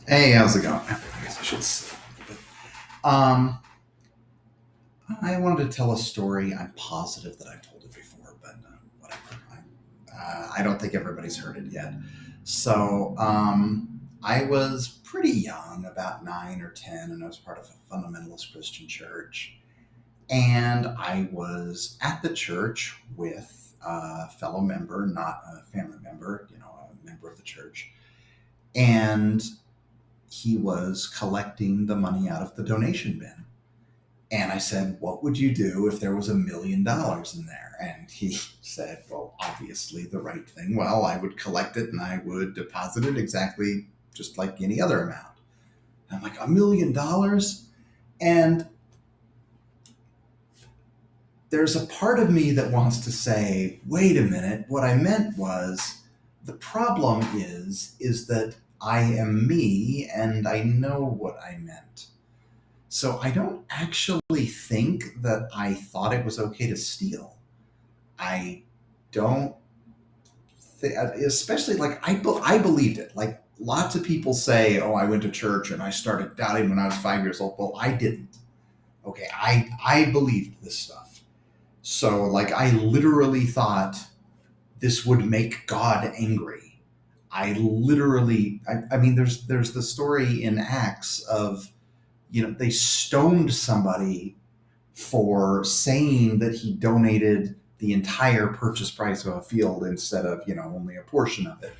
Hey, how's it going? I guess I should sit. Um, I wanted to tell a story. I'm positive that I've told it before, but whatever. I don't think everybody's heard it yet. So, I was pretty young, about 9 or 10, and I was part of a fundamentalist Christian church. And I was at the church with a fellow member, not a family member, a member of the church. And he was collecting the money out of the donation bin. And I said, "What would you do if there was $1 million in there?" And he said, "Well, obviously the right thing. Well, I would collect it and I would deposit it exactly just like any other amount." And I'm like, $1 million? And there's a part of me that wants to say, wait a minute, what I meant was the problem is that I am me and I know what I meant. So I don't actually think that I thought it was okay to steal. I don't think, especially like I believed it. Like lots of people say, "Oh, I went to church and I started doubting when I was 5 years old." Well, I didn't. Okay, I believed this stuff. So like I literally thought this would make God angry. I mean, there's the story in Acts of they stoned somebody for saying that he donated the entire purchase price of a field instead of only a portion of it.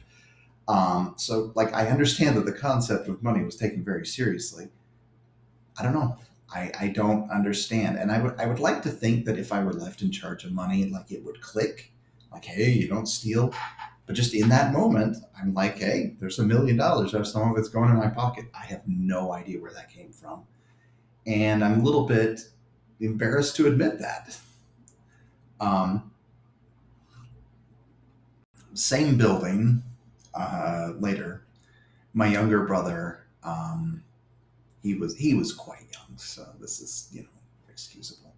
So like I understand that the concept of money was taken very seriously. I don't know. I don't understand, and I would like to think that if I were left in charge of money, like it would click, like hey, you don't steal. But just in that moment, I'm like, hey, there's $1 million. Some of it's going in my pocket. I have no idea where that came from, and I'm a little bit embarrassed to admit that. Um, Same building later. My younger brother, he was quite young, so this is excusable.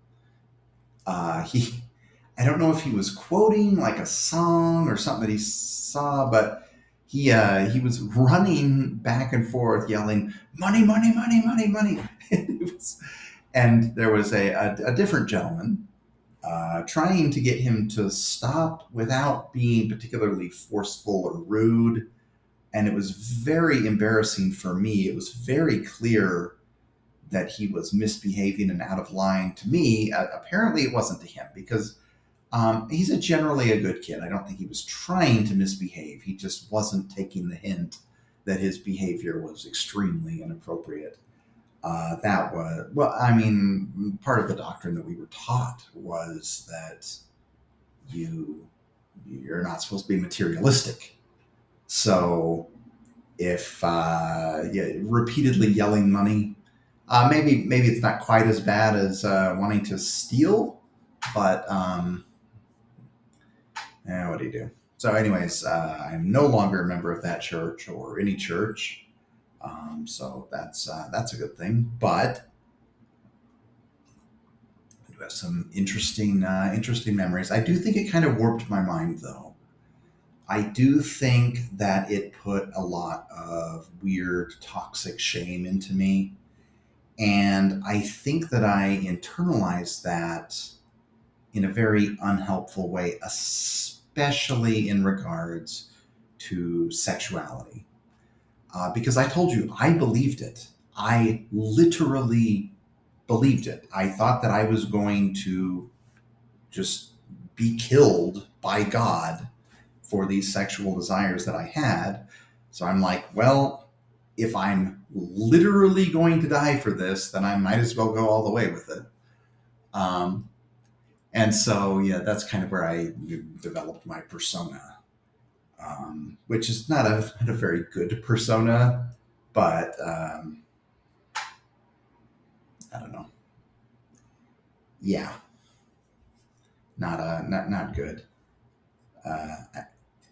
He I don't know if he was quoting like a song or something that he saw, but he was running back and forth yelling money, money, money, money, money. And there was a different gentleman trying to get him to stop without being particularly forceful or rude. And it was very embarrassing for me. It was very clear that he was misbehaving and out of line to me. Apparently, it wasn't to him because he's generally a good kid. I don't think he was trying to misbehave. He just wasn't taking the hint that his behavior was extremely inappropriate. That was, well, I mean, part of the doctrine that we were taught was that you you're not supposed to be materialistic. So if yeah, repeatedly yelling money, maybe it's not quite as bad as wanting to steal, but what do you do? So, anyways, I'm no longer a member of that church or any church. So that's a good thing. But I do have some interesting memories. I do think it kind of warped my mind, though. I do think that it put a lot of weird, toxic shame into me. And I think that I internalized that in a very unhelpful way, especially in regards to sexuality. Because I told you, I believed it. I literally believed it. I thought that I was going to just be killed by God for these sexual desires that I had. So I'm like, well, if I'm literally going to die for this, then I might as well go all the way with it. Um, and so, yeah, that's kind of where I developed my persona, which is not a very good persona, but I don't know. Yeah, not good. Uh,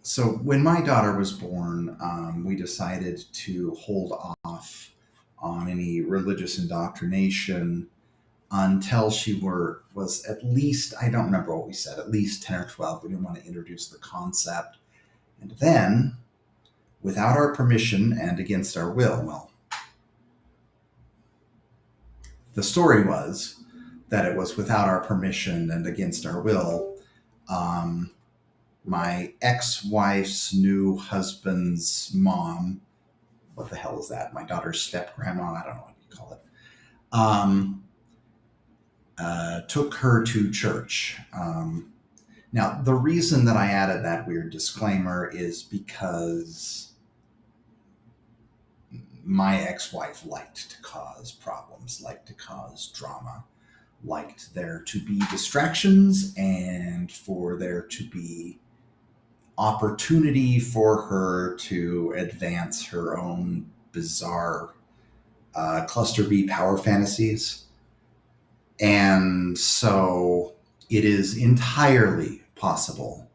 so when my daughter was born, we decided to hold off on any religious indoctrination until she was at least, I don't remember what we said, at least 10 or 12. We didn't want to introduce the concept. And then without our permission and against our will. Well, the story was that it was without our permission and against our will. Um, my ex-wife's new husband's mom, what the hell is that? My daughter's step grandma, I don't know what you call it, took her to church. Now, the reason that I added that weird disclaimer is because my ex-wife liked to cause problems, liked to cause drama, liked there to be distractions and for there to be opportunity for her to advance her own bizarre cluster B power fantasies. And so it is entirely possible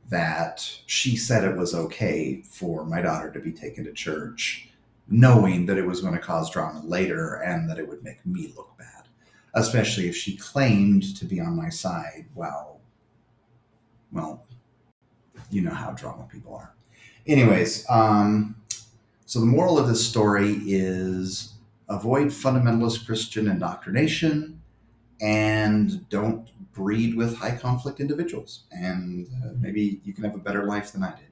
that she said it was okay for my daughter to be taken to church, knowing that it was going to cause drama later and that it would make me look bad, especially if she claimed to be on my side. Well, you know how drama people are. Anyways, so the moral of this story is avoid fundamentalist Christian indoctrination and don't breed with high conflict individuals. And maybe you can have a better life than I did.